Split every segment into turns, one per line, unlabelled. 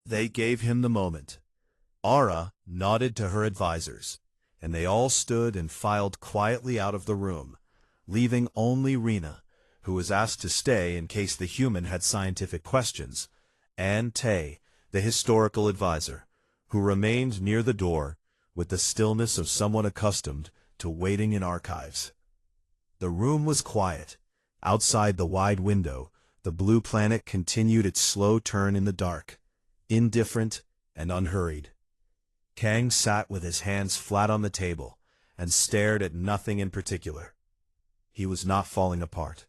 They gave him the moment. Ara nodded to her advisors, and they all stood and filed quietly out of the room, leaving only Rena, who was asked to stay in case the human had scientific questions, and Tay, the historical advisor, who remained near the door with the stillness of someone accustomed to waiting in archives. The room was quiet. Outside the wide window, the blue planet continued its slow turn in the dark, indifferent and unhurried. Kang sat with his hands flat on the table and stared at nothing in particular. He was not falling apart.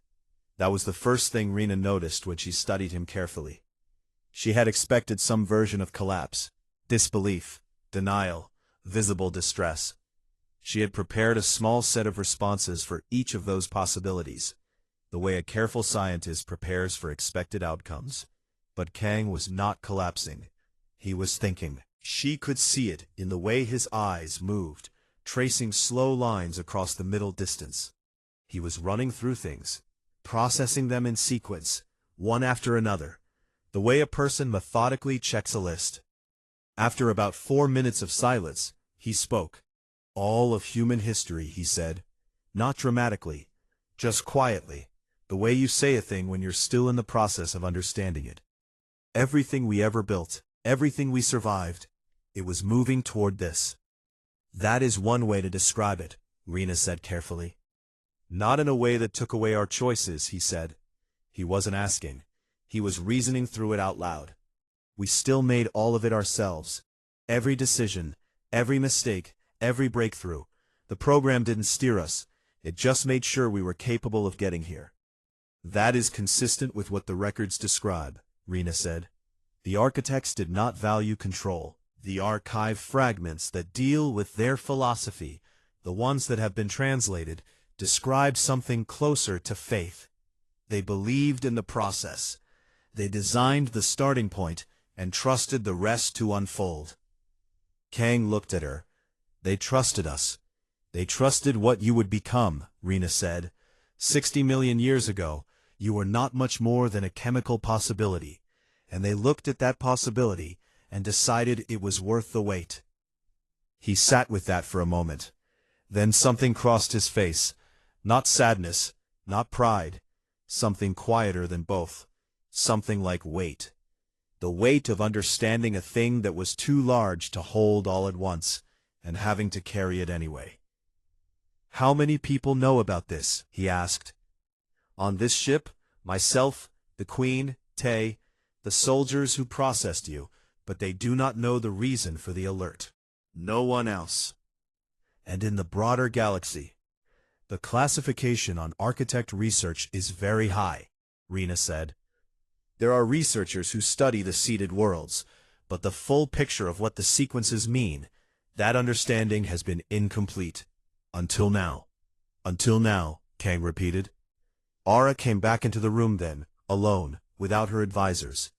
That was the first thing Rena noticed when she studied him carefully. She had expected some version of collapse, disbelief, denial, visible distress. She had prepared a small set of responses for each of those possibilities, the way a careful scientist prepares for expected outcomes. But Kang was not collapsing. He was thinking. She could see it in the way his eyes moved, tracing slow lines across the middle distance. He was running through things, processing them in sequence, one after another, the way a person methodically checks a list. After about 4 minutes of silence, he spoke. "All of human history," he said, not dramatically, just quietly, the way you say a thing when you're still in the process of understanding it. Everything we ever built, everything we survived, it was moving toward this. That is one way to describe it, Rena said carefully. Not in a way that took away our choices, he said. He wasn't asking. He was reasoning through it out loud. We still made all of it ourselves. Every decision, every mistake, every breakthrough. The program didn't steer us. It just made sure we were capable of getting here. That is consistent with what the records describe, Rena said. The architects did not value control. The archive fragments that deal with their philosophy, the ones that have been translated, describe something closer to faith. They believed in the process. They designed the starting point and trusted the rest to unfold. Kang looked at her. They trusted us. They trusted what you would become, Rena said. 60 million years ago, you were not much more than a chemical possibility, and they looked at that possibility and decided it was worth the wait. He sat with that for a moment. Then something crossed his face. Not sadness, not pride, something quieter than both, something like weight. The weight of understanding a thing that was too large to hold all at once, and having to carry it anyway. "How many people know about this?" he asked. "On this ship, myself, the Queen, Tay, the soldiers who processed you, but they do not know the reason for the alert. No one else. And in the broader galaxy, the classification on architect research is very high," Rena said. "There are researchers who study the seeded worlds, but the full picture of what the sequences mean, that understanding has been incomplete. Until now." "Until now," Kang repeated. Ara came back into the room then, alone, without her advisors.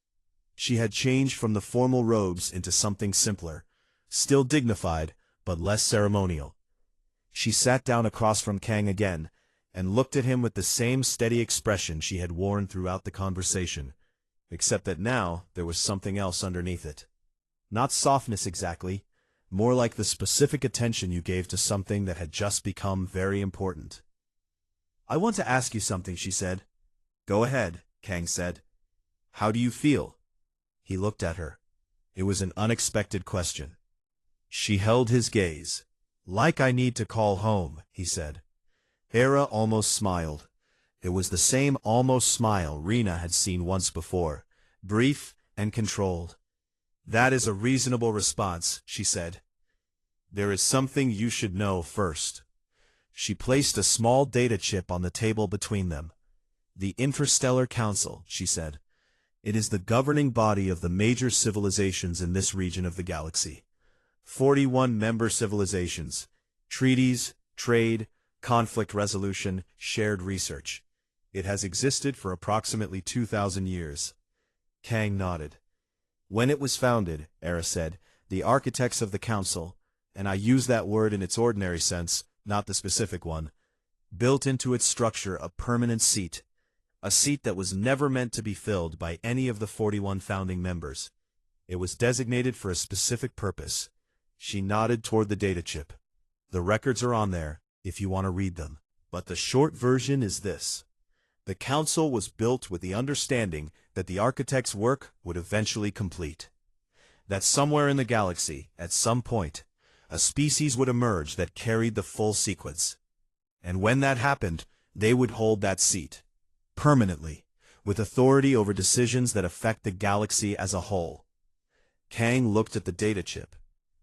She had changed from the formal robes into something simpler, still dignified, but less ceremonial. She sat down across from Kang again, and looked at him with the same steady expression she had worn throughout the conversation, except that now there was something else underneath it. Not softness exactly, more like the specific attention you gave to something that had just become very important. "I want to ask you something," she said. "Go ahead," Kang said. "How do you feel?" He looked at her. It was an unexpected question. She held his gaze. "Like I need to call home," he said. Hera almost smiled. It was the same almost smile Rena had seen once before, brief and controlled. "That is a reasonable response," she said. "There is something you should know first." She placed a small data chip on the table between them. "The Interstellar Council," she said. "It is the governing body of the major civilizations in this region of the galaxy. 41 member civilizations, treaties, trade, conflict resolution, shared research. It has existed for approximately 2,000 years. Kang nodded. "When it was founded," Era said, "the architects of the council, and I use that word in its ordinary sense, not the specific one, built into its structure a permanent seat, a seat that was never meant to be filled by any of the 41 founding members. It was designated for a specific purpose. She nodded toward the data chip. The records are on there, if you want to read them. But the short version is this. The council was built with the understanding that the architect's work would eventually complete. That somewhere in the galaxy, at some point, a species would emerge that carried the full sequence. And when that happened, they would hold that seat, permanently, with authority over decisions that affect the galaxy as a whole. Kang looked at the data chip,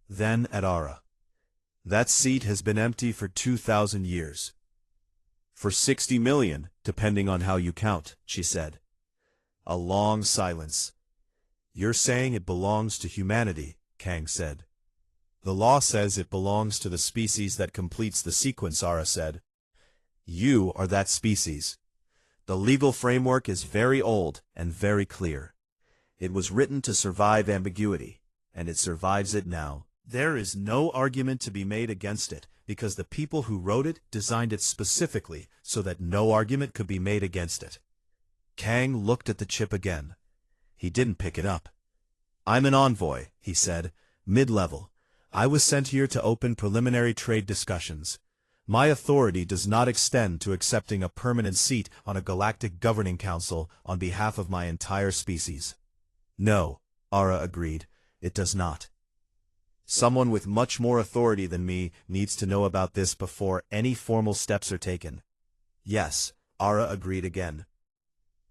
then at Ara. That seat has been empty for 2,000 years. For 60 million, depending on how you count, she said. A long silence. You're saying it belongs to humanity, Kang said. The law says it belongs to the species that completes the sequence, Ara said. You are that species. The legal framework is very old and very clear. It was written to survive ambiguity, and it survives it now. There is no argument to be made against it, because the people who wrote it designed it specifically so that no argument could be made against it. Kang looked at the chip again. He didn't pick it up. I'm an envoy, he said, mid-level. I was sent here to open preliminary trade discussions. My authority does not extend to accepting a permanent seat on a galactic governing council on behalf of my entire species. No, Ara agreed, it does not. Someone with much more authority than me needs to know about this before any formal steps are taken. Yes, Ara agreed again.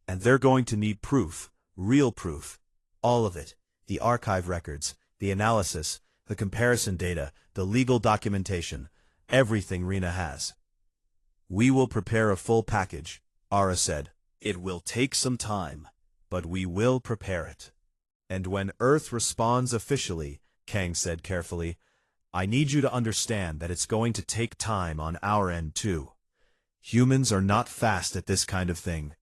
And they're going to need proof, real proof. All of it. The archive records, the analysis, the comparison data, the legal documentation, everything Rena has. We will prepare a full package, Ara said. It will take some time, but we will prepare it. And when Earth responds officially, Kang said carefully, I need you to understand that it's going to take time on our end too. Humans are not fast at this kind of thing.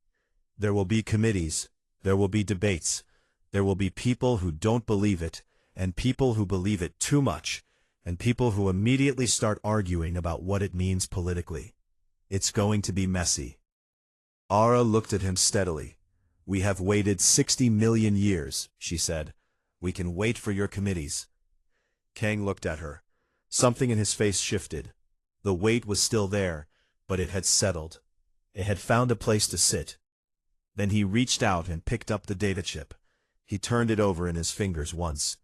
There will be committees, there will be debates, there will be people who don't believe it, and people who believe it too much, and people who immediately start arguing about what it means politically. It's going to be messy. Ara looked at him steadily. We have waited 60 million years, she said. We can wait for your committees. Kang looked at her. Something in his face shifted. The weight was still there, but it had settled. It had found a place to sit. Then he reached out and picked up the data chip. He turned it over in his fingers once.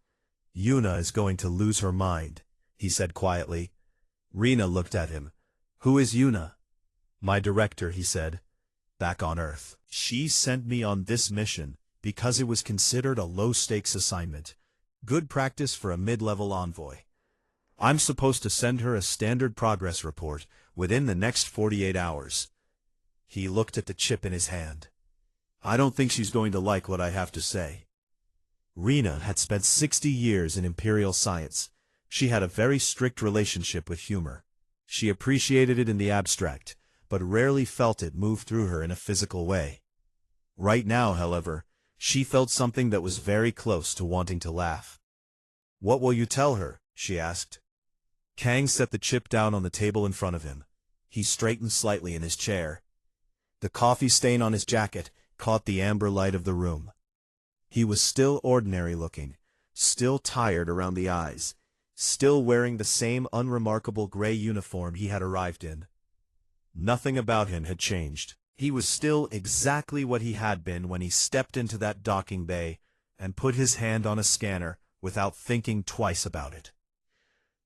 Yuna is going to lose her mind, he said quietly. Rena looked at him. Who is Yuna? My director, he said. Back on Earth. She sent me on this mission because it was considered a low-stakes assignment. Good practice for a mid-level envoy. I'm supposed to send her a standard progress report within the next 48 hours. He looked at the chip in his hand. I don't think she's going to like what I have to say. Rena had spent 60 years in Imperial science. She had a very strict relationship with humor. She appreciated it in the abstract, but rarely felt it move through her in a physical way. Right now, however, she felt something that was very close to wanting to laugh. What will you tell her? She asked. Kang set the chip down on the table in front of him. He straightened slightly in his chair. The coffee stain on his jacket caught the amber light of the room. He was still ordinary-looking, still tired around the eyes, still wearing the same unremarkable gray uniform he had arrived in. Nothing about him had changed. He was still exactly what he had been when he stepped into that docking bay and put his hand on a scanner without thinking twice about it.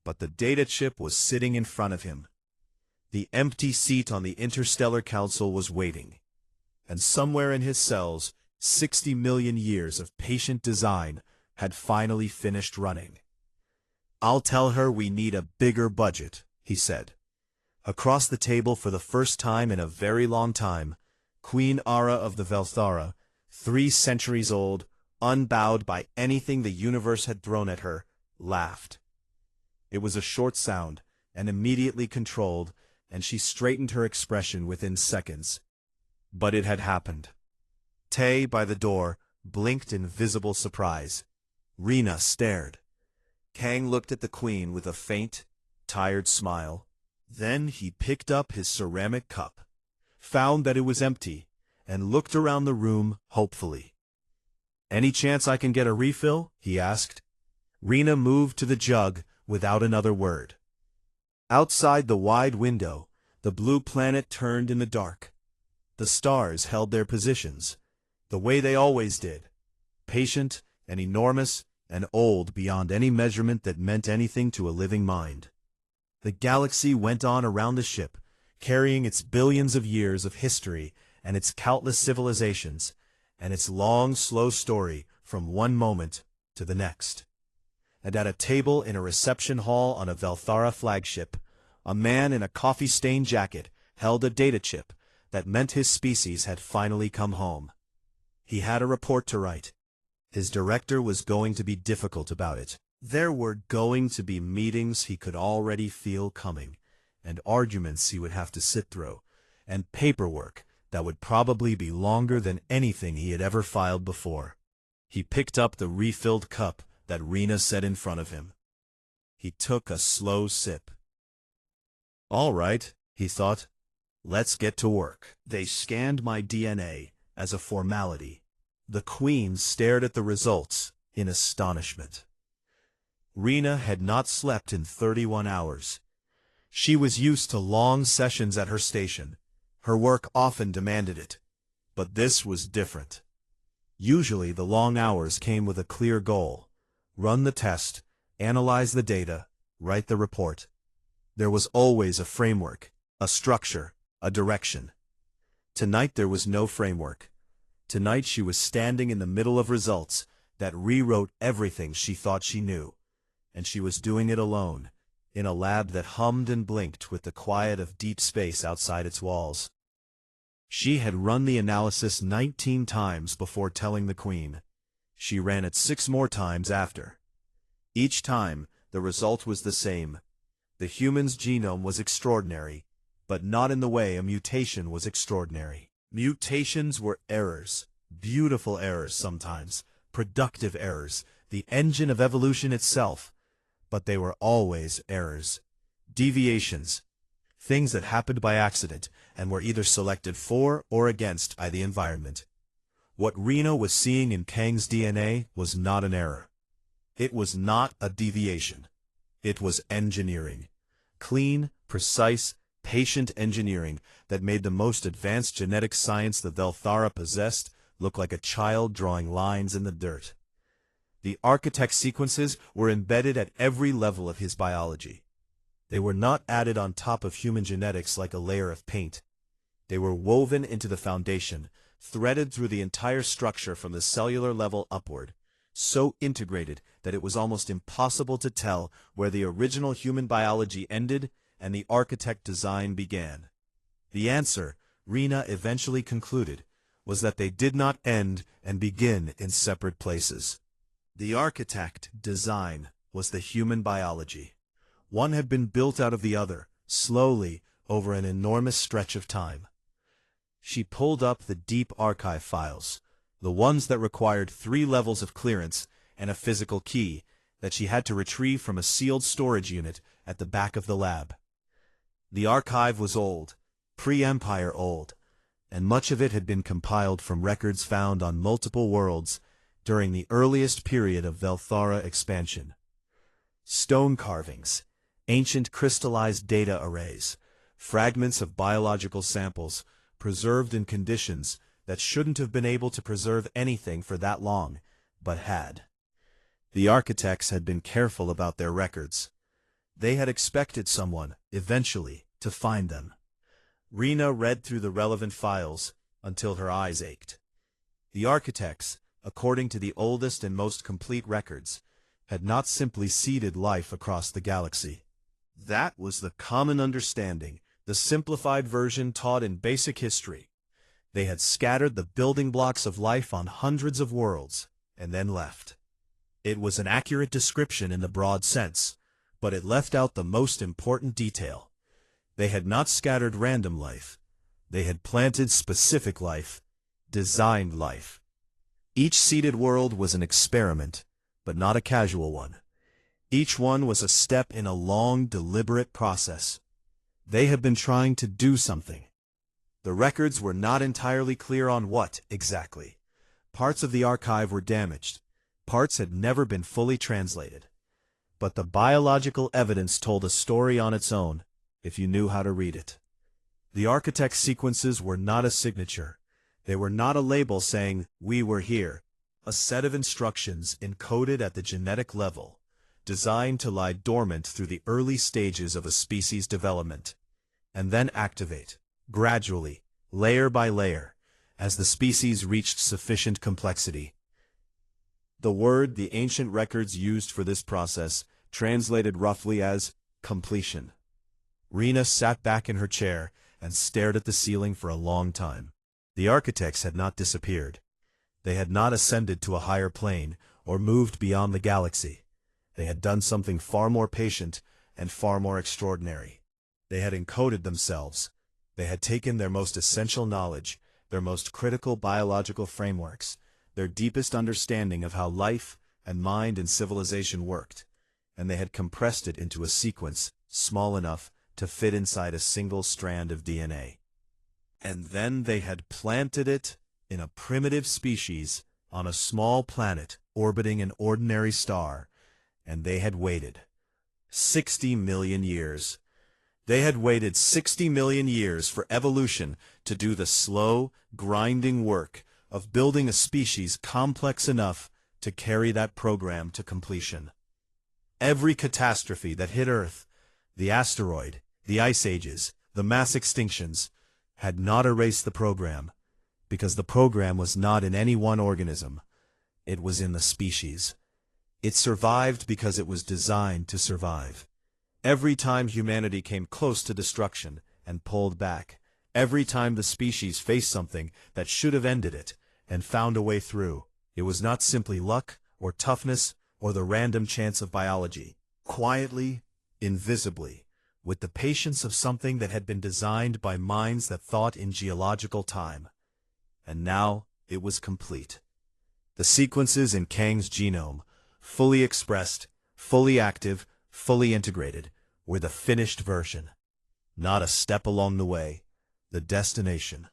But the data chip was sitting in front of him. The empty seat on the Interstellar Council was waiting. And somewhere in his cells, 60 million years of patient design had finally finished running. I'll tell her we need a bigger budget, he said. Across the table for the first time in a very long time, Queen Ara of the Velthara, 3 centuries old, unbowed by anything the universe had thrown at her, laughed. It was a short sound, and immediately controlled, and she straightened her expression within seconds. But it had happened. Tay, by the door, blinked in visible surprise. Rena stared. Kang looked at the Queen with a faint, tired smile. Then he picked up his ceramic cup, found that it was empty, and looked around the room hopefully. "Any chance I can get a refill?" he asked. Rena moved to the jug without another word. Outside the wide window, the blue planet turned in the dark. The stars held their positions, the way they always did, patient and enormous and old beyond any measurement that meant anything to a living mind. The galaxy went on around the ship, carrying its billions of years of history and its countless civilizations, and its long, slow story from one moment to the next. And at a table in a reception hall on a Velthara flagship, a man in a coffee-stained jacket held a data chip that meant his species had finally come home. He had a report to write. His director was going to be difficult about it. There were going to be meetings he could already feel coming, and arguments he would have to sit through, and paperwork that would probably be longer than anything he had ever filed before. He picked up the refilled cup that Rena set in front of him. He took a slow sip. "All right," he thought. "Let's get to work." They scanned my DNA as a formality. The Queen stared at the results in astonishment. Rena had not slept in 31 hours. She was used to long sessions at her station. Her work often demanded it. But this was different. Usually the long hours came with a clear goal: run the test, analyze the data, write the report. There was always a framework, a structure, a direction. Tonight there was no framework. Tonight she was standing in the middle of results that rewrote everything she thought she knew. And she was doing it alone, in a lab that hummed and blinked with the quiet of deep space outside its walls. She had run the analysis 19 times before telling the Queen. She ran it 6 more times after. Each time, the result was the same. The human's genome was extraordinary, but not in the way a mutation was extraordinary. Mutations were errors, beautiful errors sometimes, productive errors, the engine of evolution itself. But they were always errors, deviations, things that happened by accident and were either selected for or against by the environment. What Rena was seeing in Kang's DNA was not an error. It was not a deviation. It was engineering. Clean, precise, patient engineering that made the most advanced genetic science the Velthara possessed look like a child drawing lines in the dirt. The architect sequences were embedded at every level of his biology. They were not added on top of human genetics like a layer of paint. They were woven into the foundation, threaded through the entire structure from the cellular level upward, so integrated that it was almost impossible to tell where the original human biology ended and the architect design began. The answer, Rena eventually concluded, was that they did not end and begin in separate places. The architect design was the human biology. One had been built out of the other, slowly, over an enormous stretch of time. She pulled up the deep archive files, the ones that required 3 levels of clearance and a physical key that she had to retrieve from a sealed storage unit at the back of the lab. The archive was old, pre-Empire old, and much of it had been compiled from records found on multiple worlds during the earliest period of Velthara expansion. Stone carvings, ancient crystallized data arrays, fragments of biological samples preserved in conditions that shouldn't have been able to preserve anything for that long, but had. The architects had been careful about their records. They had expected someone, eventually, to find them. Rena read through the relevant files until her eyes ached. The architects, according to the oldest and most complete records, had not simply seeded life across the galaxy. That was the common understanding, the simplified version taught in basic history. They had scattered the building blocks of life on hundreds of worlds, and then left. It was an accurate description in the broad sense, but it left out the most important detail. They had not scattered random life. They had planted specific life, designed life. Each seeded world was an experiment, but not a casual one. Each one was a step in a long, deliberate process. They had been trying to do something. The records were not entirely clear on what, exactly, Parts of the archive were damaged. Parts had never been fully translated. But the biological evidence told a story on its own, if you knew how to read it. The architect's sequences were not a signature. They were not a label saying, "We were here." A set of instructions encoded at the genetic level, designed to lie dormant through the early stages of a species' development, and then activate, gradually, layer by layer, as the species reached sufficient complexity. The word the ancient records used for this process translated roughly as completion. Rena sat back in her chair and stared at the ceiling for a long time. The architects had not disappeared. They had not ascended to a higher plane or moved beyond the galaxy. They had done something far more patient and far more extraordinary. They had encoded themselves. They had taken their most essential knowledge, their most critical biological frameworks, their deepest understanding of how life and mind and civilization worked, and they had compressed it into a sequence small enough to fit inside a single strand of DNA. And then they had planted it in a primitive species on a small planet orbiting an ordinary star, and they had waited 60 million years. They had waited 60 million years for evolution to do the slow, grinding work of building a species complex enough to carry that program to completion. Every catastrophe that hit Earth, the asteroid, the ice ages, the mass extinctions, had not erased the program, because the program was not in any one organism. It was in the species. It survived because it was designed to survive. Every time humanity came close to destruction and pulled back, every time the species faced something that should have ended it and found a way through, it was not simply luck or toughness or the random chance of biology. Quietly, invisibly, with the patience of something that had been designed by minds that thought in geological time. And now it was complete. The sequences in Kang's genome, fully expressed, fully active, fully integrated, were the finished version. Not a step along the way, the destination.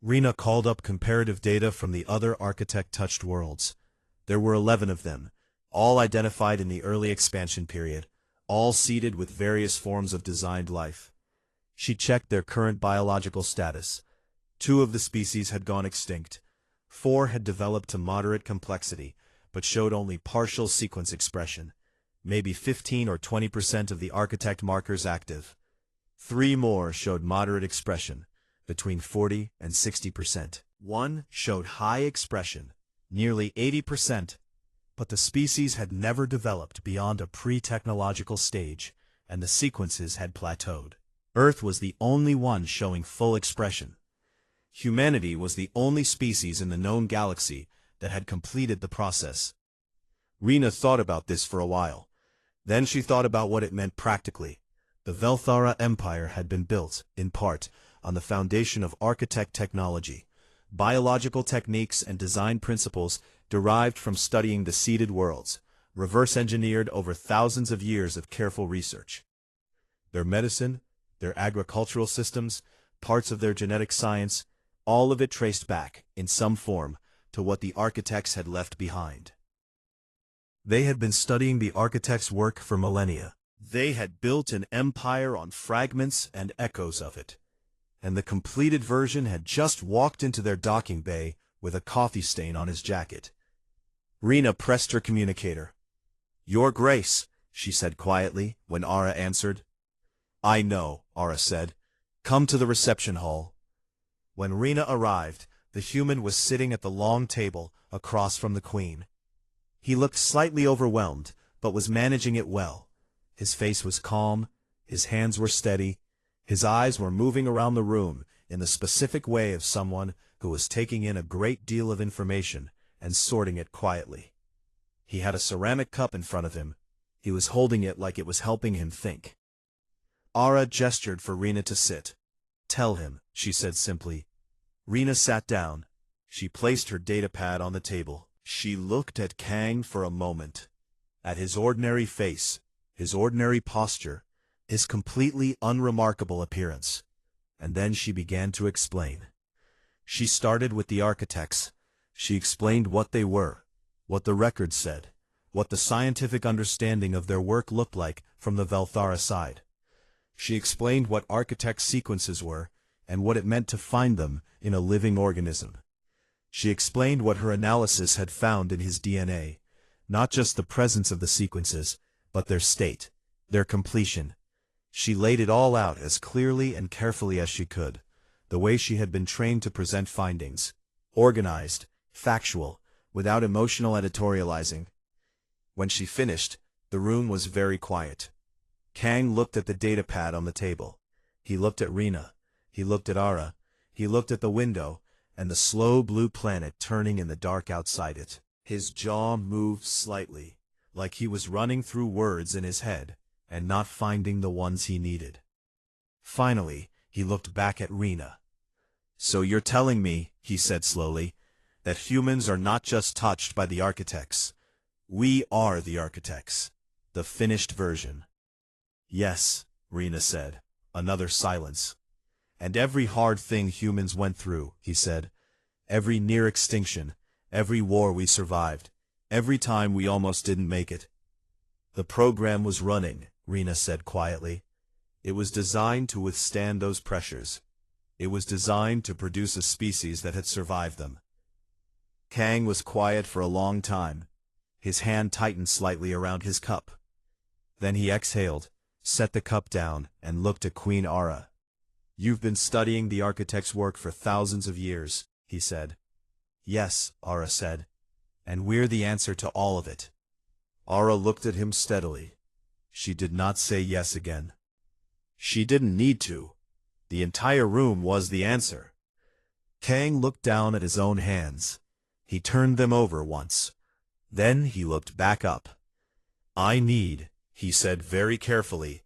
Rena called up comparative data from the other architect-touched worlds. There were 11 of them, all identified in the early expansion period, all seeded with various forms of designed life. She checked their current biological status. 2 of the species had gone extinct. 4 had developed to moderate complexity, but showed only partial sequence expression, maybe 15 or 20% of the architect markers active. 3 more showed moderate expression, between 40 and 60%. 1 showed high expression, nearly 80%, but the species had never developed beyond a pre-technological stage, and the sequences had plateaued. Earth was the only one showing full expression. Humanity was the only species in the known galaxy that had completed the process. Rena thought about this for a while. Then she thought about what it meant practically. The Velthara Empire had been built, in part, on the foundation of architect technology, biological techniques and design principles derived from studying the seeded worlds, reverse-engineered over thousands of years of careful research. Their medicine, their agricultural systems, parts of their genetic science, all of it traced back, in some form, to what the architects had left behind. They had been studying the architects' work for millennia. They had built an empire on fragments and echoes of it, and the completed version had just walked into their docking bay with a coffee stain on his jacket. Rena pressed her communicator. "Your Grace," she said quietly when Ara answered. "I know," Ara said. "Come to the reception hall." When Rena arrived, the human was sitting at the long table across from the Queen. He looked slightly overwhelmed, but was managing it well. His face was calm, his hands were steady, his eyes were moving around the room in the specific way of someone who was taking in a great deal of information and sorting it quietly. He had a ceramic cup in front of him. He was holding it like it was helping him think. Ara gestured for Rena to sit. "Tell him," she said simply. Rena sat down. She placed her datapad on the table. She looked at Kang for a moment, at his ordinary face, his ordinary posture, his completely unremarkable appearance, and then she began to explain. She started with the architects. She explained what they were, what the records said, what the scientific understanding of their work looked like from the Velthara side. She explained what architect sequences were, and what it meant to find them in a living organism. She explained what her analysis had found in his DNA, not just the presence of the sequences, but their state, their completion. She laid it all out as clearly and carefully as she could, the way she had been trained to present findings, organized, factual, without emotional editorializing. When she finished, the room was very quiet. Kang looked at the datapad on the table. He looked at Rena. He looked at Ara. He looked at the window, and the slow blue planet turning in the dark outside it. His jaw moved slightly, like he was running through words in his head, and not finding the ones he needed. Finally, he looked back at Rena. "So you're telling me," he said slowly, "that humans are not just touched by the architects. We are the architects. The finished version." "Yes," Rena said. Another silence. "And every hard thing humans went through," he said. "Every near extinction, every war we survived, every time we almost didn't make it." "The program was running," Rena said quietly. "It was designed to withstand those pressures. It was designed to produce a species that had survived them." Kang was quiet for a long time. His hand tightened slightly around his cup. Then he exhaled, set the cup down, and looked at Queen Ara. "You've been studying the architect's work for thousands of years," he said. "Yes," Ara said. "And we're the answer to all of it." Ara looked at him steadily. She did not say yes again. She didn't need to. The entire room was the answer. Kang looked down at his own hands. He turned them over once. Then he looked back up. "I need," he said very carefully,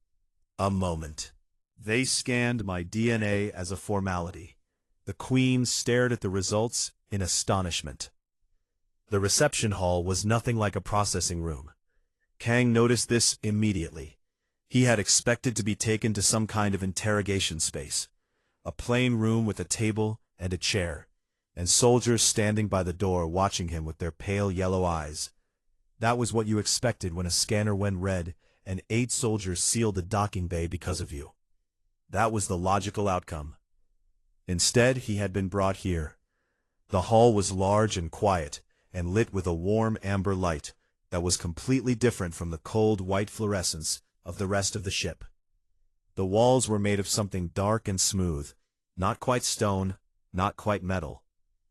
"a moment." They scanned my DNA as a formality. The Queen stared at the results in astonishment. The reception hall was nothing like a processing room. Kang noticed this immediately. He had expected to be taken to some kind of interrogation space. A plain room with a table and a chair, and soldiers standing by the door watching him with their pale yellow eyes. That was what you expected when a scanner went red and 8 soldiers sealed the docking bay because of you. That was the logical outcome. Instead, he had been brought here. The hall was large and quiet, and lit with a warm amber light that was completely different from the cold white fluorescence of the rest of the ship. The walls were made of something dark and smooth, not quite stone, not quite metal,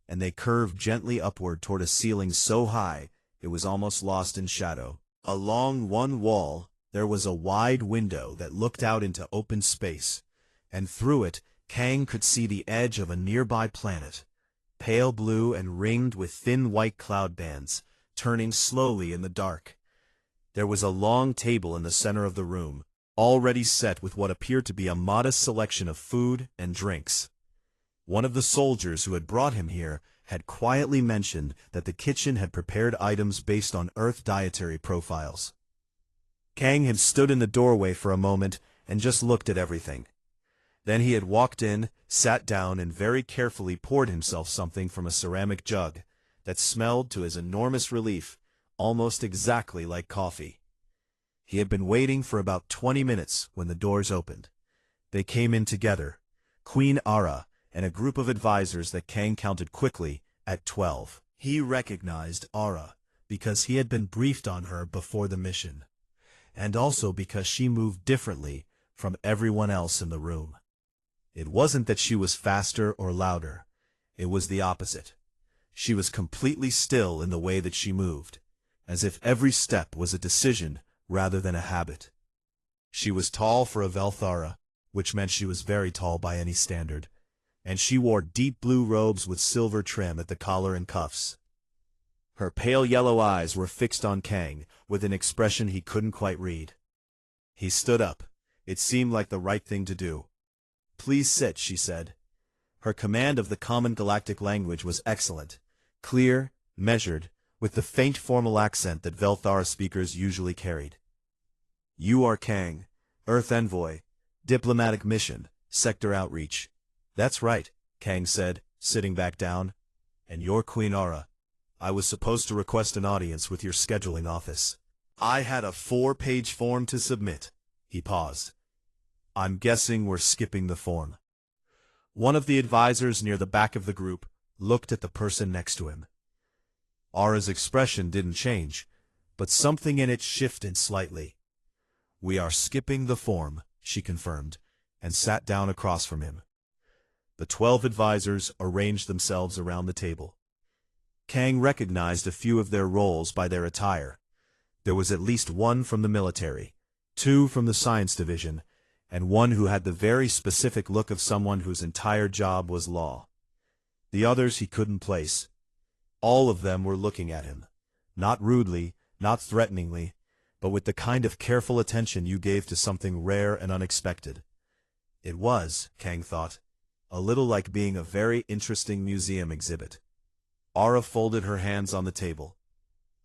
and they curved gently upward toward a ceiling so high it was almost lost in shadow. Along one wall, there was a wide window that looked out into open space, and through it Kang could see the edge of a nearby planet, pale blue and ringed with thin white cloud bands, turning slowly in the dark. There was a long table in the center of the room, already set with what appeared to be a modest selection of food and drinks. One of the soldiers who had brought him here had quietly mentioned that the kitchen had prepared items based on Earth dietary profiles. Kang had stood in the doorway for a moment and just looked at everything. Then he had walked in, sat down, and very carefully poured himself something from a ceramic jug that smelled, to his enormous relief, almost exactly like coffee. He had been waiting for about 20 minutes when the doors opened. They came in together, Queen Ara and a group of advisors that Kang counted quickly at 12. He recognized Ara because he had been briefed on her before the mission, and also because she moved differently from everyone else in the room. It wasn't that she was faster or louder. It was the opposite. She was completely still in the way that she moved, as if every step was a decision rather than a habit. She was tall for a Velthara, which meant she was very tall by any standard, and she wore deep blue robes with silver trim at the collar and cuffs. Her pale yellow eyes were fixed on Kang with an expression he couldn't quite read. He stood up. It seemed like the right thing to do. "Please sit," she said. Her command of the common galactic language was excellent, clear, measured, with the faint formal accent that Velthara speakers usually carried. "You are Kang, Earth Envoy, Diplomatic Mission, Sector Outreach." "That's right," Kang said, sitting back down. "And you're Queen Ara," I was supposed to request an audience with your scheduling office. I had a 4-page form to submit. He paused. I'm guessing we're skipping the form. One of the advisors near the back of the group looked at the person next to him. Aura's expression didn't change, but something in it shifted slightly. We are skipping the form, she confirmed, and sat down across from him. The 12 advisors arranged themselves around the table. Kang recognized a few of their roles by their attire. There was at least one from the military, 2 from the science division, and one who had the very specific look of someone whose entire job was law. The others he couldn't place. All of them were looking at him, not rudely, not threateningly, but with the kind of careful attention you gave to something rare and unexpected. It was, Kang thought, a little like being a very interesting museum exhibit. Aura folded her hands on the table.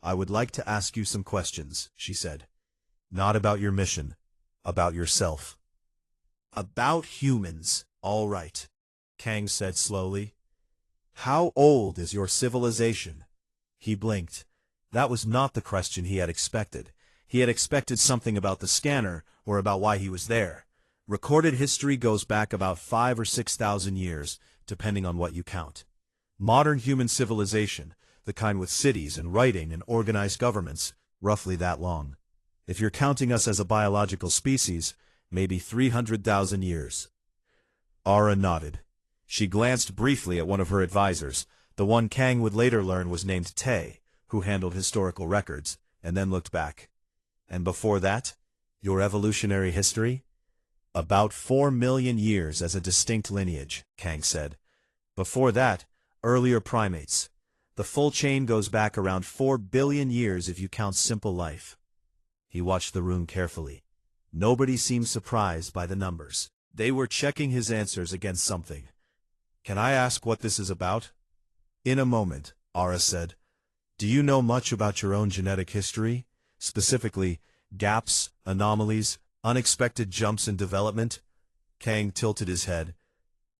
I would like to ask you some questions, she said. Not about your mission, about yourself. About humans, all right, Kang said slowly. How old is your civilization? He blinked. That was not the question he had expected. He had expected something about the scanner, or about why he was there. Recorded history goes back about 5,000 or 6,000 years, depending on what you count. Modern human civilization, the kind with cities and writing and organized governments, roughly that long. If you're counting us as a biological species, maybe 300,000 years. Aura nodded. She glanced briefly at one of her advisors, the one Kang would later learn was named Tay, who handled historical records, and then looked back. And before that, your evolutionary history? About 4 million years as a distinct lineage, Kang said. Before that, earlier primates. The full chain goes back around 4 billion years if you count simple life. He watched the room carefully. Nobody seemed surprised by the numbers. They were checking his answers against something. Can I ask what this is about? In a moment, Aura said. Do you know much about your own genetic history? Specifically, gaps, anomalies, unexpected jumps in development? Kang tilted his head.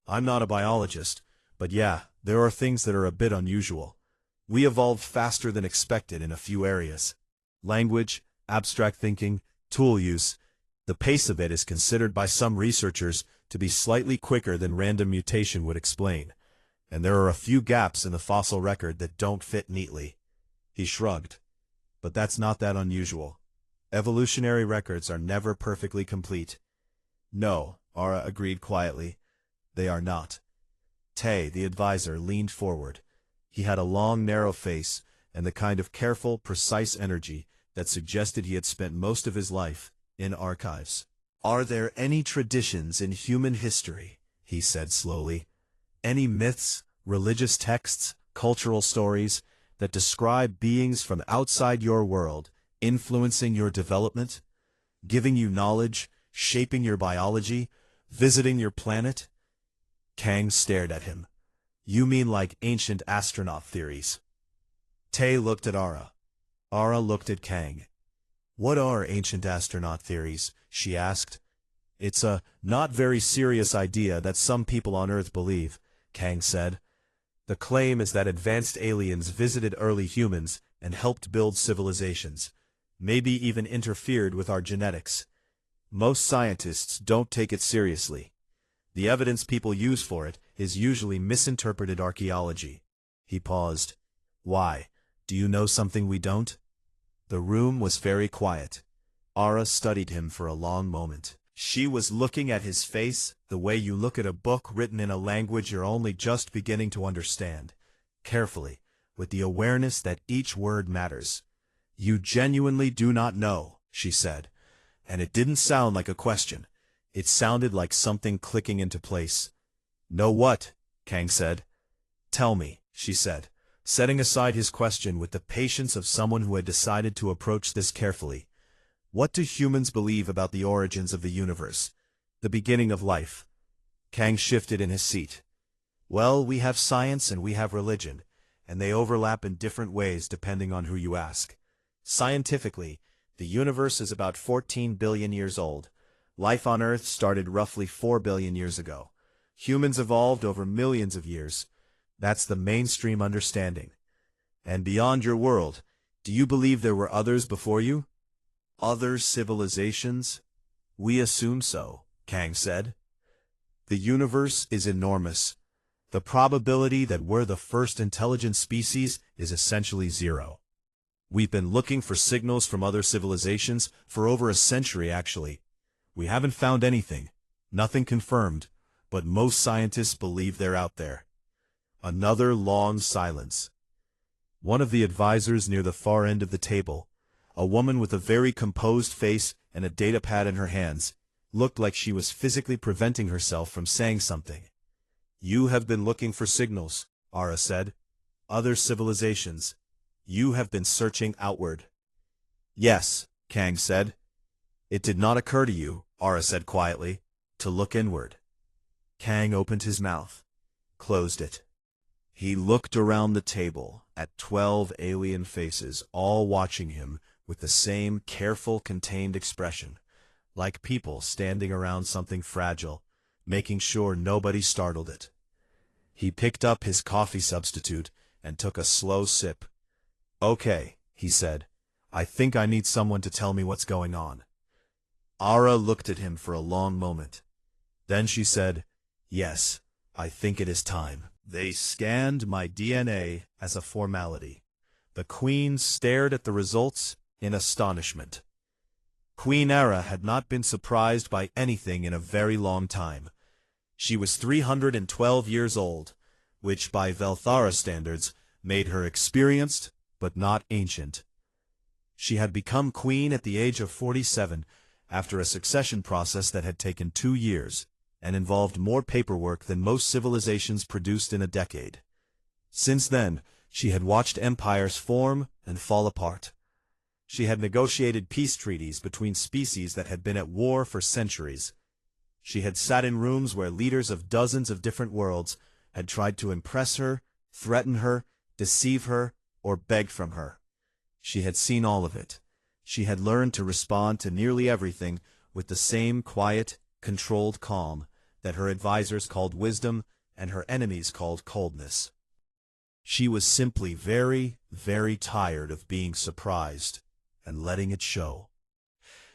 I'm not a biologist, but yeah, there are things that are a bit unusual. We evolved faster than expected in a few areas. Language, abstract thinking, tool use. The pace of it is considered by some researchers to be slightly quicker than random mutation would explain, and there are a few gaps in the fossil record that don't fit neatly. He shrugged. But that's not that unusual. Evolutionary records are never perfectly complete. No, Aura agreed quietly. They are not. Tay, the advisor, leaned forward. He had a long, narrow face and the kind of careful, precise energy that suggested he had spent most of his life in archives. Are there any traditions in human history, he said slowly, any myths, religious texts, cultural stories that describe beings from outside your world influencing your development, giving you knowledge, shaping your biology, visiting your planet? Kang stared at him. You mean like ancient astronaut theories? Tay looked at Aura. Aura looked at Kang. What are ancient astronaut theories? She asked. It's a not very serious idea that some people on Earth believe, Kang said. The claim is that advanced aliens visited early humans and helped build civilizations, maybe even interfered with our genetics. Most scientists don't take it seriously. The evidence people use for it is usually misinterpreted archaeology. He paused. Why? Do you know something we don't? The room was very quiet. Aura studied him for a long moment. She was looking at his face the way you look at a book written in a language you're only just beginning to understand, carefully, with the awareness that each word matters. You genuinely do not know, she said, and it didn't sound like a question. It sounded like something clicking into place. Know what? Kang said. Tell me, she said, setting aside his question with the patience of someone who had decided to approach this carefully. What do humans believe about the origins of the universe, the beginning of life? Kang shifted in his seat. Well, we have science and we have religion, and they overlap in different ways depending on who you ask. Scientifically, the universe is about 14 billion years old. Life on Earth started roughly 4 billion years ago. Humans evolved over millions of years. That's the mainstream understanding. And beyond your world, do you believe there were others before you? Other civilizations? We assume so, Kang said. The universe is enormous. The probability that we're the first intelligent species is essentially zero. We've been looking for signals from other civilizations for over a century, actually. We haven't found anything, nothing confirmed, but most scientists believe they're out there. Another long silence. One of the advisors near the far end of the table, a woman with a very composed face and a datapad in her hands, looked like she was physically preventing herself from saying something. You have been looking for signals, Ara said. Other civilizations. You have been searching outward. Yes, Kang said. It did not occur to you, Ara said quietly, to look inward. Kang opened his mouth, closed it. He looked around the table at 12 alien faces, all watching him with the same careful, contained expression, like people standing around something fragile, making sure nobody startled it. He picked up his coffee substitute and took a slow sip. Okay, he said. I think I need someone to tell me what's going on. Ara looked at him for a long moment. Then she said, Yes, I think it is time. They scanned my DNA as a formality. The Queen stared at the results in astonishment. Queen Ara had not been surprised by anything in a very long time. She was 312 years old, which by Velthara standards made her experienced but not ancient. She had become queen at the age of 47 after a succession process that had taken 2 years and involved more paperwork than most civilizations produced in a decade. Since then, she had watched empires form and fall apart. She had negotiated peace treaties between species that had been at war for centuries. She had sat in rooms where leaders of dozens of different worlds had tried to impress her, threaten her, deceive her, or beg from her. She had seen all of it. She had learned to respond to nearly everything with the same quiet, controlled calm that her advisors called wisdom and her enemies called coldness. She was simply very, very tired of being surprised and letting it show.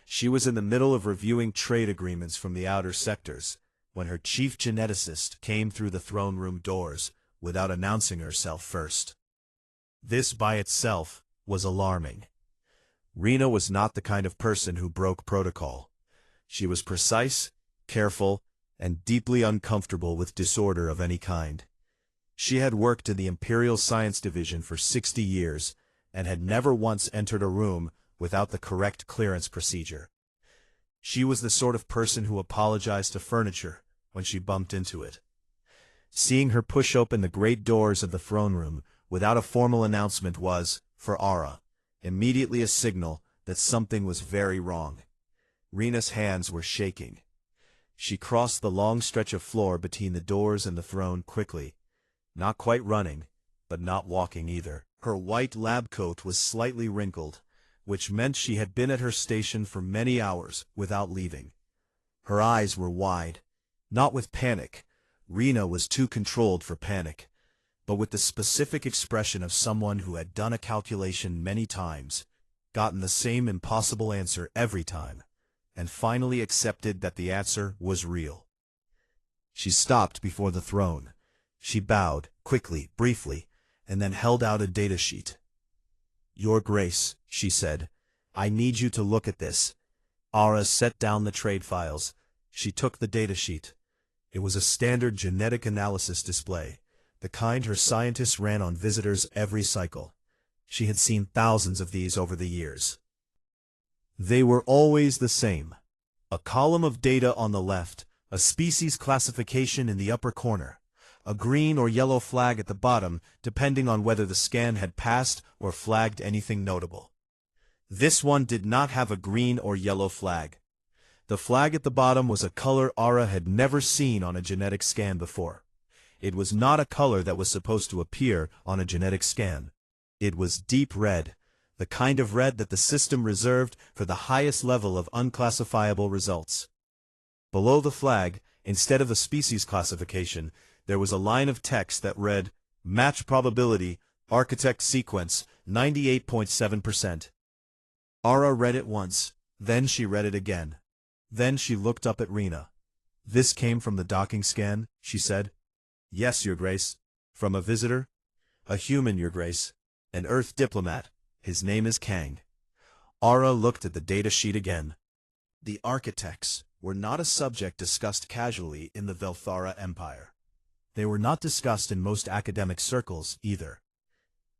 She was in the middle of reviewing trade agreements from the outer sectors when her chief geneticist came through the throne room doors without announcing herself first. This by itself was alarming. Rena was not the kind of person who broke protocol. She was precise, careful, and deeply uncomfortable with disorder of any kind. She had worked in the Imperial Science Division for 60 years and had never once entered a room without the correct clearance procedure. She was the sort of person who apologized to furniture when she bumped into it. Seeing her push open the great doors of the throne room without a formal announcement was, for Ara, immediately a signal that something was very wrong. Rena's hands were shaking. She crossed the long stretch of floor between the doors and the throne quickly, not quite running, but not walking either. Her white lab coat was slightly wrinkled, which meant she had been at her station for many hours without leaving. Her eyes were wide, not with panic. Rena was too controlled for panic, but with the specific expression of someone who had done a calculation many times, gotten the same impossible answer every time, and finally accepted that the answer was real. She stopped before the throne. She bowed, quickly, briefly, and then held out a data sheet. Your Grace, she said, I need you to look at this. Ara set down the trade files. She took the data sheet. It was a standard genetic analysis display, the kind her scientists ran on visitors every cycle. She had seen thousands of these over the years. They were always the same. A column of data on the left, a species classification in the upper corner, a green or yellow flag at the bottom depending on whether the scan had passed or flagged anything notable. This one did not have a green or yellow flag. The flag at the bottom was a color Ara had never seen on a genetic scan before. It was not a color that was supposed to appear on a genetic scan. It was deep red, the kind of red that the system reserved for the highest level of unclassifiable results. Below the flag, instead of the species classification, there was a line of text that read, Match probability Architect sequence, 98.7%. Ara read it once, then she read it again. Then she looked up at Rena. "This came from the docking scan," she said. "Yes, Your Grace." "From a visitor?" "A human, Your Grace. An Earth diplomat. His name is Kang." Ara looked at the datasheet again. The architects were not a subject discussed casually in the Velthara Empire. They were not discussed in most academic circles, either.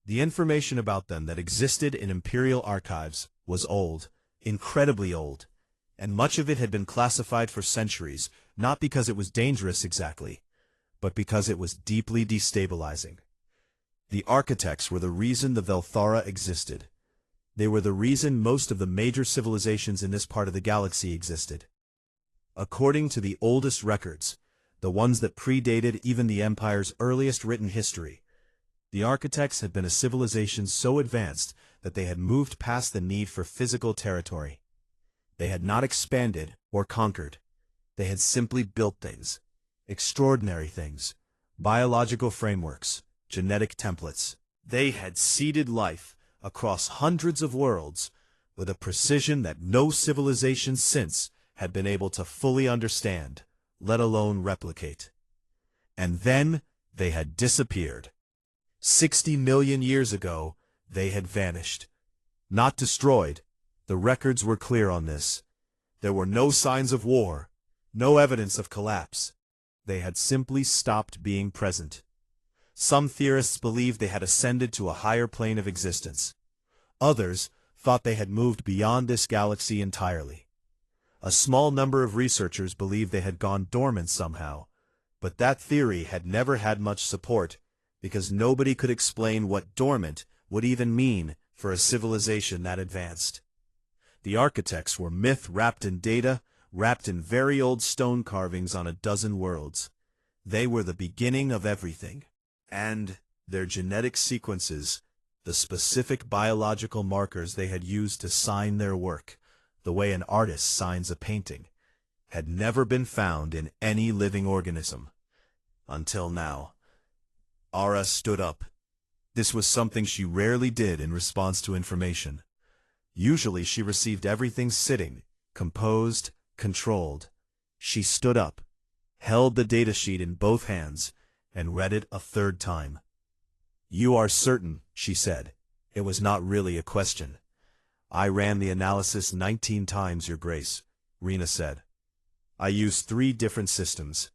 The information about them that existed in Imperial archives was old, incredibly old, and much of it had been classified for centuries, not because it was dangerous exactly, but because it was deeply destabilizing. The architects were the reason the Velthara existed. They were the reason most of the major civilizations in this part of the galaxy existed. According to the oldest records, the ones that predated even the Empire's earliest written history, the architects had been a civilization so advanced that they had moved past the need for physical territory. They had not expanded or conquered. They had simply built things, extraordinary things, biological frameworks, genetic templates. They had seeded life across hundreds of worlds with a precision that no civilization since had been able to fully understand, let alone replicate. And then they had disappeared. 60 million years ago, they had vanished. Not destroyed. The records were clear on this. There were no signs of war, no evidence of collapse. They had simply stopped being present. Some theorists believed they had ascended to a higher plane of existence. Others thought they had moved beyond this galaxy entirely. A small number of researchers believed they had gone dormant somehow, but that theory had never had much support because nobody could explain what dormant would even mean for a civilization that advanced. The architects were myth wrapped in data, wrapped in very old stone carvings on a dozen worlds. They were the beginning of everything. And their genetic sequences, the specific biological markers they had used to sign their work, the way an artist signs a painting, had never been found in any living organism. Until now. Ara stood up. This was something she rarely did in response to information. Usually she received everything sitting, composed, controlled. She stood up, held the datasheet in both hands, and read it a third time. "You are certain," she said. It was not really a question. "I ran the analysis 19 times, Your Grace," Rena said. "I used 3 different systems.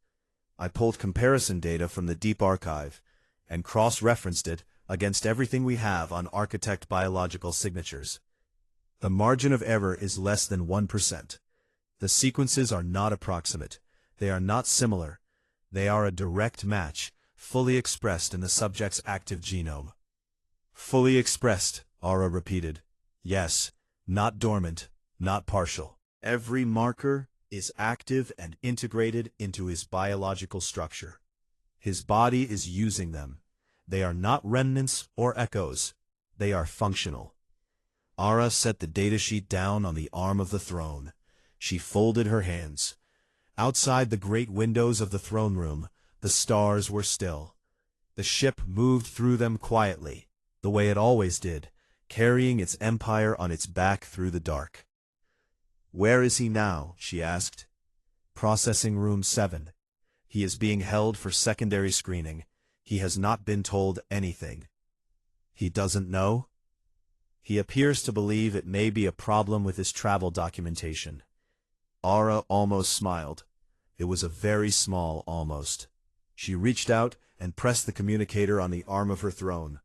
I pulled comparison data from the Deep Archive and cross-referenced it against everything we have on architect biological signatures. The margin of error is less than 1%. The sequences are not approximate. They are not similar. They are a direct match, fully expressed in the subject's active genome." "Fully expressed," Ara repeated. "Yes, not dormant, not partial. Every marker is active and integrated into his biological structure. His body is using them. They are not remnants or echoes. They are functional." Ara set the datasheet down on the arm of the throne. She folded her hands. Outside the great windows of the throne room, the stars were still. The ship moved through them quietly, the way it always did, carrying its empire on its back through the dark. "Where is he now?" she asked. "Processing room 7. He is being held for secondary screening. He has not been told anything." "He doesn't know?" "He appears to believe it may be a problem with his travel documentation." Ara almost smiled. It was a very small almost. She reached out and pressed the communicator on the arm of her throne.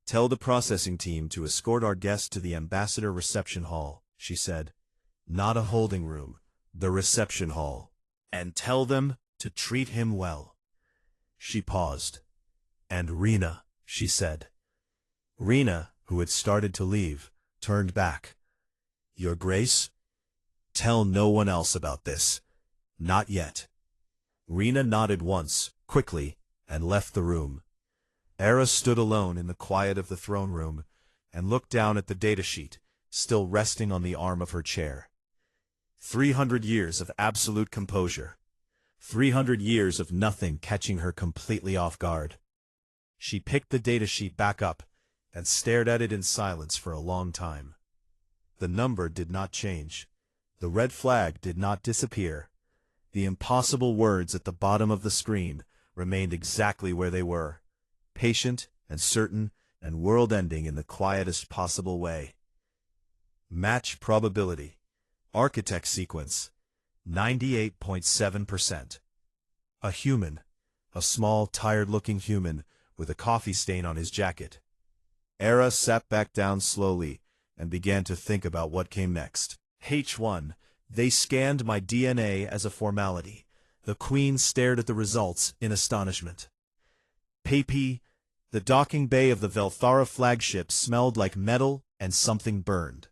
"Tell the processing team to escort our guest to the ambassador reception hall," she said. "Not a holding room, the reception hall. And tell them to treat him well." She paused. "And Rena," she said. Rena, who had started to leave, turned back. "Your Grace? Tell no one else about this. Not yet." Rena nodded once, quickly, and left the room. Ara stood alone in the quiet of the throne room and looked down at the datasheet, still resting on the arm of her chair. 300 years of absolute composure. 300 years of nothing catching her completely off guard. She picked the datasheet back up and stared at it in silence for a long time. The number did not change. The red flag did not disappear. The impossible words at the bottom of the screen remained exactly where they were, patient and certain and world-ending in the quietest possible way. Match probability. Architect sequence. 98.7%. A human. A small, tired-looking human with a coffee stain on his jacket. Era sat back down slowly and began to think about what came next. H1. They scanned my DNA as a formality. The Queen stared at the results in astonishment. P. The docking bay of the Velthara flagship smelled like metal and something burned.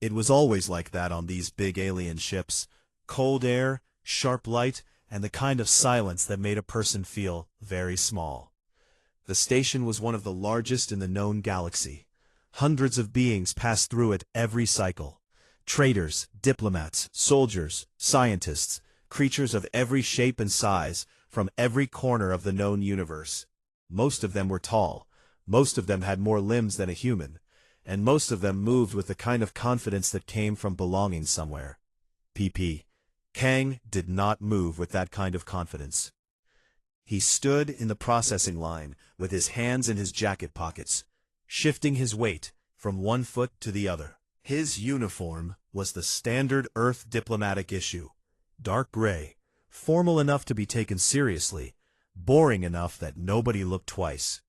It was always like that on these big alien ships. Cold air, sharp light, and the kind of silence that made a person feel very small. The station was one of the largest in the known galaxy. Hundreds of beings passed through it every cycle. Traders, diplomats, soldiers, scientists, creatures of every shape and size, from every corner of the known universe. Most of them were tall, most of them had more limbs than a human, and most of them moved with the kind of confidence that came from belonging somewhere. Kang did not move with that kind of confidence. He stood in the processing line with his hands in his jacket pockets, shifting his weight from one foot to the other. His uniform was the standard Earth diplomatic issue, dark gray, formal enough to be taken seriously, boring enough that nobody looked twice.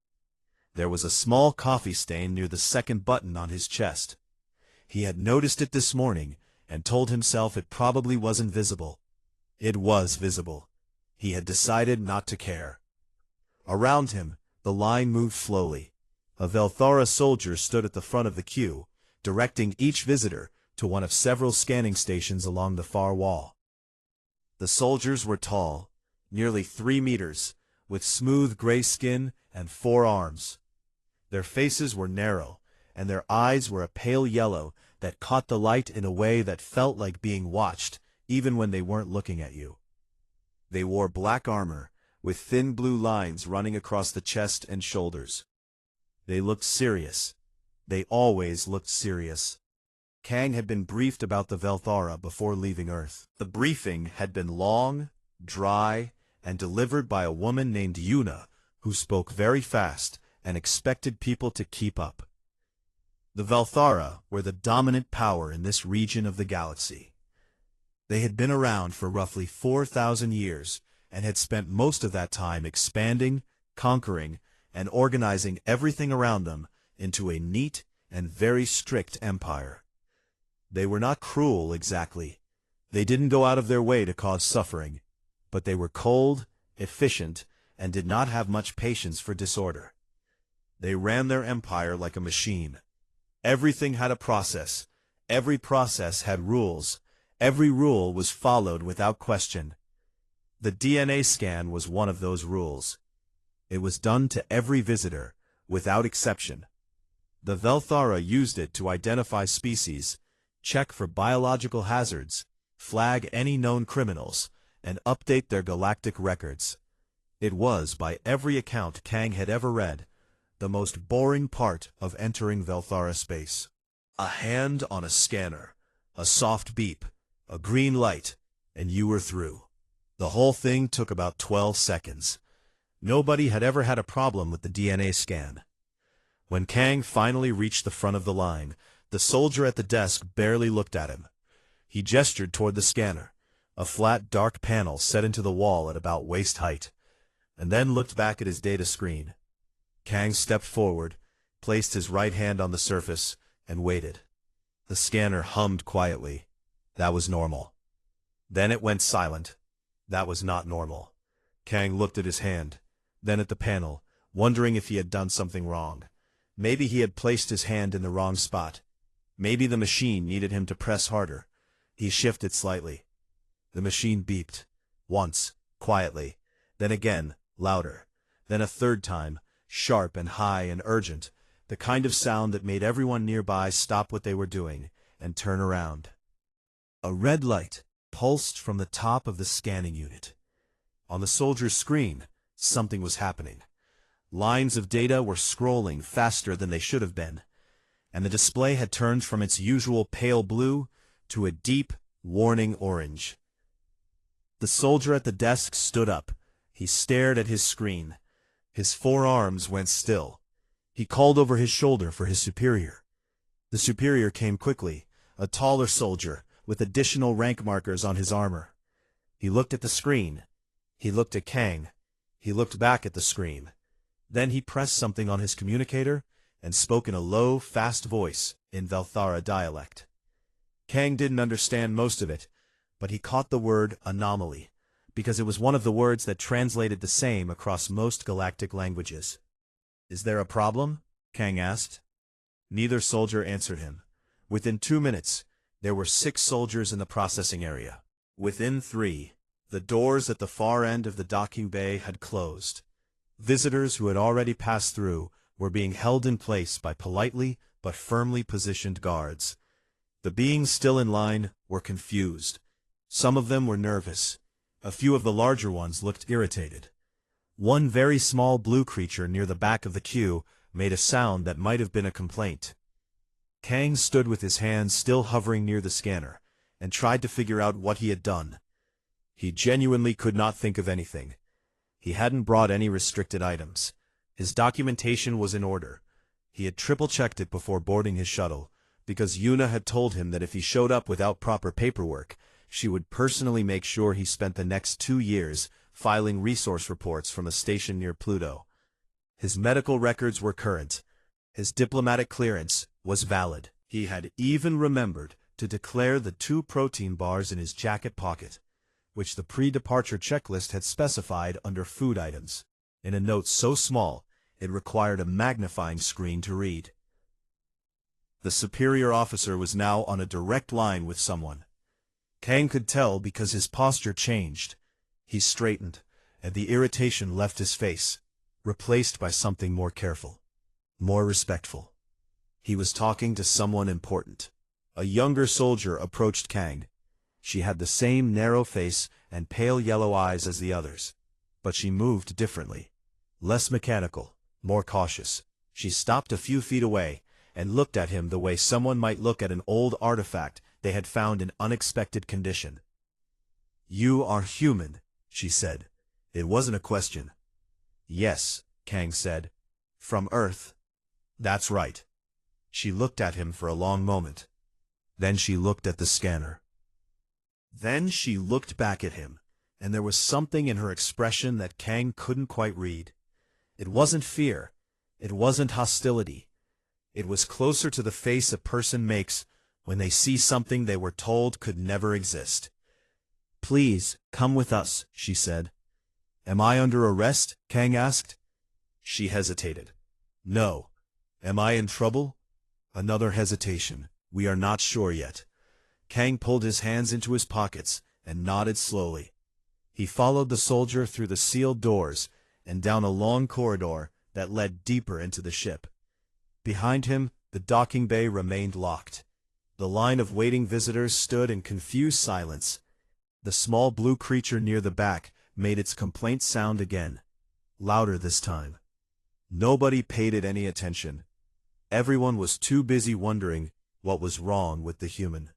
There was a small coffee stain near the second button on his chest. He had noticed it this morning and told himself it probably wasn't visible. It was visible. He had decided not to care. Around him, the line moved slowly. A Velthara soldier stood at the front of the queue, directing each visitor to one of several scanning stations along the far wall. The soldiers were tall, nearly 3 meters, with smooth gray skin and 4 arms. Their faces were narrow, and their eyes were a pale yellow that caught the light in a way that felt like being watched, even when they weren't looking at you. They wore black armor, with thin blue lines running across the chest and shoulders. They looked serious. They always looked serious. Kang had been briefed about the Velthara before leaving Earth. The briefing had been long, dry, and delivered by a woman named Yuna, who spoke very fast and expected people to keep up. The Velthara were the dominant power in this region of the galaxy. They had been around for roughly 4,000 years and had spent most of that time expanding, conquering, and organizing everything around them into a neat and very strict empire. They were not cruel exactly. They didn't go out of their way to cause suffering, but they were cold, efficient, and did not have much patience for disorder. They ran their empire like a machine. Everything had a process. Every process had rules. Every rule was followed without question. The DNA scan was one of those rules. It was done to every visitor, without exception. The Velthara used it to identify species, check for biological hazards, flag any known criminals, and update their galactic records. It was, by every account Kang had ever read, the most boring part of entering Velthara space. A hand on a scanner, a soft beep, a green light, and you were through. The whole thing took about 12 seconds. Nobody had ever had a problem with the DNA scan. When Kang finally reached the front of the line, the soldier at the desk barely looked at him. He gestured toward the scanner, a flat dark panel set into the wall at about waist height, and then looked back at his data screen. Kang stepped forward, placed his right hand on the surface, and waited. The scanner hummed quietly. That was normal. Then it went silent. That was not normal. Kang looked at his hand, then at the panel, wondering if he had done something wrong. Maybe he had placed his hand in the wrong spot. Maybe the machine needed him to press harder. He shifted slightly. The machine beeped. Once, quietly. Then again, louder. Then a third time, sharp and high and urgent, the kind of sound that made everyone nearby stop what they were doing and turn around. A red light pulsed from the top of the scanning unit. On the soldier's screen, something was happening. Lines of data were scrolling faster than they should have been, and the display had turned from its usual pale blue to a deep, warning orange. The soldier at the desk stood up. He stared at his screen. His forearms went still. He called over his shoulder for his superior. The superior came quickly, a taller soldier, with additional rank markers on his armor. He looked at the screen. He looked at Kang. He looked back at the screen. Then he pressed something on his communicator and spoke in a low, fast voice in Velthara dialect. Kang didn't understand most of it, but he caught the word anomaly, because it was one of the words that translated the same across most galactic languages. "Is there a problem?" Kang asked. Neither soldier answered him. Within 2 minutes, there were 6 soldiers in the processing area. Within 3, the doors at the far end of the docking bay had closed. Visitors who had already passed through were being held in place by politely but firmly positioned guards. The beings still in line were confused. Some of them were nervous. A few of the larger ones looked irritated. One very small blue creature near the back of the queue made a sound that might have been a complaint. Kang stood with his hands still hovering near the scanner, and tried to figure out what he had done. He genuinely could not think of anything. He hadn't brought any restricted items. His documentation was in order. He had triple-checked it before boarding his shuttle, because Yuna had told him that if he showed up without proper paperwork, she would personally make sure he spent the next 2 years filing resource reports from a station near Pluto. His medical records were current. His diplomatic clearance was valid. He had even remembered to declare the 2 protein bars in his jacket pocket, which the pre-departure checklist had specified under food items, in a note so small it required a magnifying screen to read. The superior officer was now on a direct line with someone. Kang could tell because his posture changed. He straightened, and the irritation left his face, replaced by something more careful, more respectful. He was talking to someone important. A younger soldier approached Kang. She had the same narrow face and pale yellow eyes as the others, but she moved differently, less mechanical, more cautious. She stopped a few feet away and looked at him the way someone might look at an old artifact they had found in unexpected condition. "You are human," she said. It wasn't a question. "Yes," Kang said. "From Earth." "That's right." She looked at him for a long moment. Then she looked at the scanner. Then she looked back at him, and there was something in her expression that Kang couldn't quite read. It wasn't fear. It wasn't hostility. It was closer to the face a person makes when they see something they were told could never exist. "Please, come with us," she said. "Am I under arrest?" Kang asked. She hesitated. "No." "Am I in trouble?" Another hesitation. "We are not sure yet." Kang pulled his hands into his pockets and nodded slowly. He followed the soldier through the sealed doors and down a long corridor that led deeper into the ship. Behind him, the docking bay remained locked. The line of waiting visitors stood in confused silence. The small blue creature near the back made its complaint sound again, louder this time. Nobody paid it any attention. Everyone was too busy wondering what was wrong with the human.